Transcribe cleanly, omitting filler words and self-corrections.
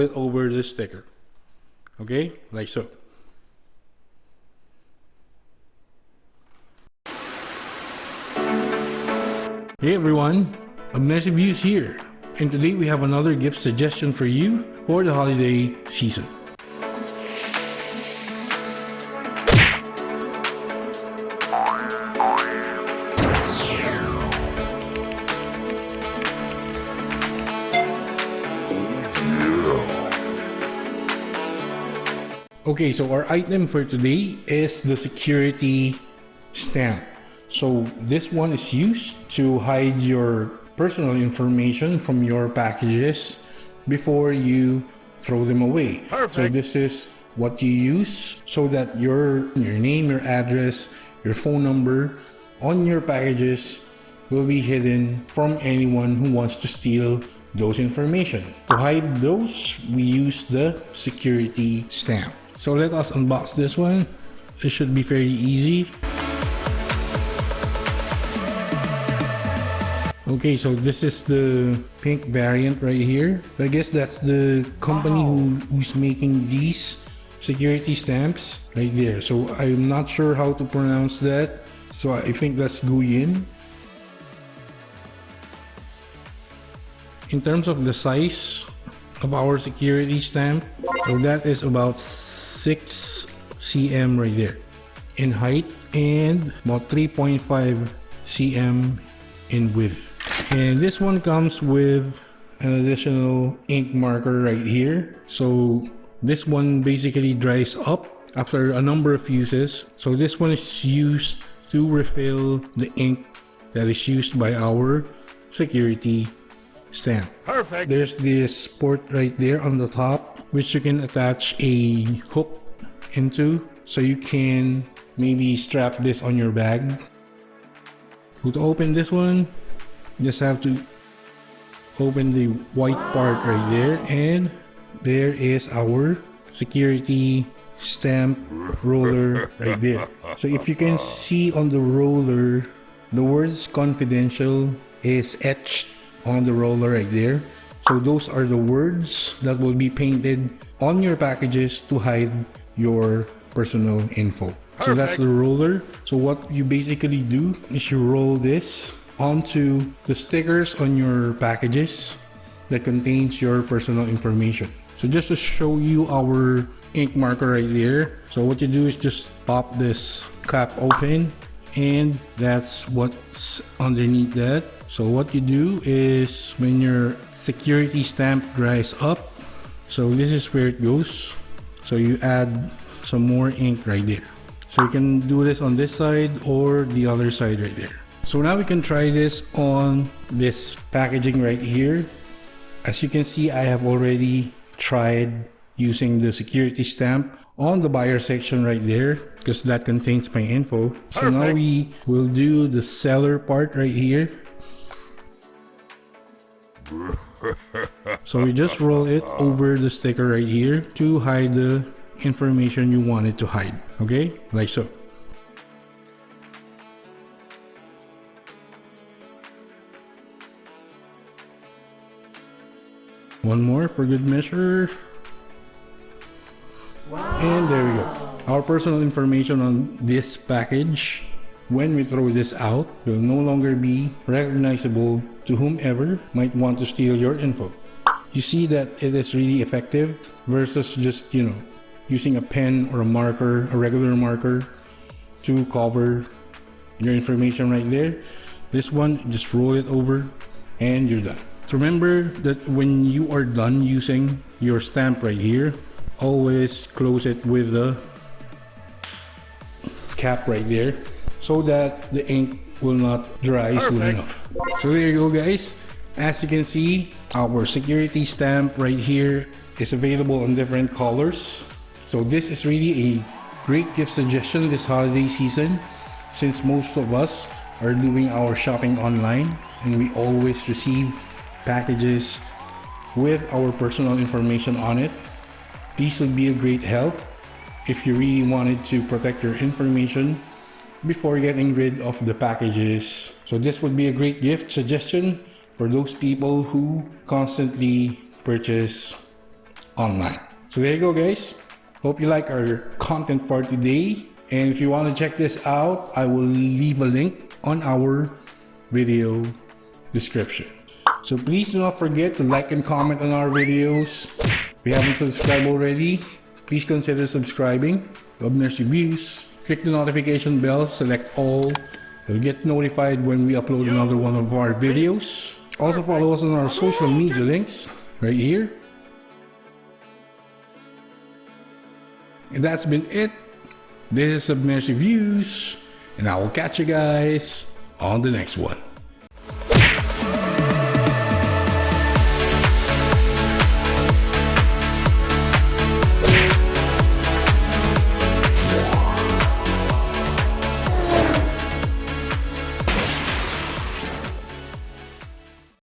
it over the sticker. Okay, like so. Hey everyone, Abner Views here, and today we have another gift suggestion for you for the holiday season. Okay, so our item for today is the security stamp. So this one is used to hide your personal information from your packages before you throw them away. Perfect. So this is what you use so that your name, your address, your phone number on your packages will be hidden from anyone who wants to steal those information. To hide those, we use the security stamp. So let us unbox this one. It should be fairly easy. Okay, so this is the pink variant right here. I guess that's the company who's making these security stamps right there. So I'm not sure how to pronounce that. So I think that's Guyin. In terms of the size of our security stamp, so that is about 6 cm right there in height and about 3.5 cm in width. And this one comes with an additional ink marker right here. So this one basically dries up after a number of uses. So this one is used to refill the ink that is used by our security stamp. Perfect. There's this port right there on the top, which you can attach a hook into, so you can maybe strap this on your bag. So to open this one, you just have to open the white part right there, and there is our security stamp roller right there. So if you can see on the roller, the words confidential is etched on the roller right there. So those are the words that will be painted on your packages to hide your personal info. Perfect. So that's the roller. So what you basically do is you roll this onto the stickers on your packages that contains your personal information. So just to show you our ink marker right there, so what you do is just pop this cap open, and that's what's underneath that. So what you do is when your security stamp dries up, so this is where it goes. So you add some more ink right there. So you can do this on this side or the other side right there. So now we can try this on this packaging right here. As you can see, I have already tried using the security stamp on the buyer section right there because that contains my info. Perfect. So now we will do the seller part right here. So you just roll it over the sticker right here to hide the information you wanted to hide. Okay, like so. One more for good measure. Wow. And there we go. Our personal information on this package, when we throw this out, will no longer be recognizable to whomever might want to steal your info. You see that it is really effective versus just, using a pen or a marker, a regular marker, to cover your information right there. This one, just roll it over and you're done. So remember that when you are done using your stamp right here, always close it with the cap right there so that the ink will not dry soon enough. So there you go, guys. As you can see, our security stamp right here is available in different colors. So this is really a great gift suggestion this holiday season, since most of us are doing our shopping online and we always receive packages with our personal information on it. These would be a great help if you really wanted to protect your information before getting rid of the packages. So this would be a great gift suggestion for those people who constantly purchase online. So there you go, guys. Hope you like our content for today. And if you want to check this out, I will leave a link on our video description. So please do not forget to like and comment on our videos. If you haven't subscribed already, please consider subscribing. Abner's Reviews. Click the notification bell, select all. You'll get notified when we upload another one of our videos. Also follow us on our social media links right here. And that's been it. This is Abner's Reviews, and I will catch you guys on the next one.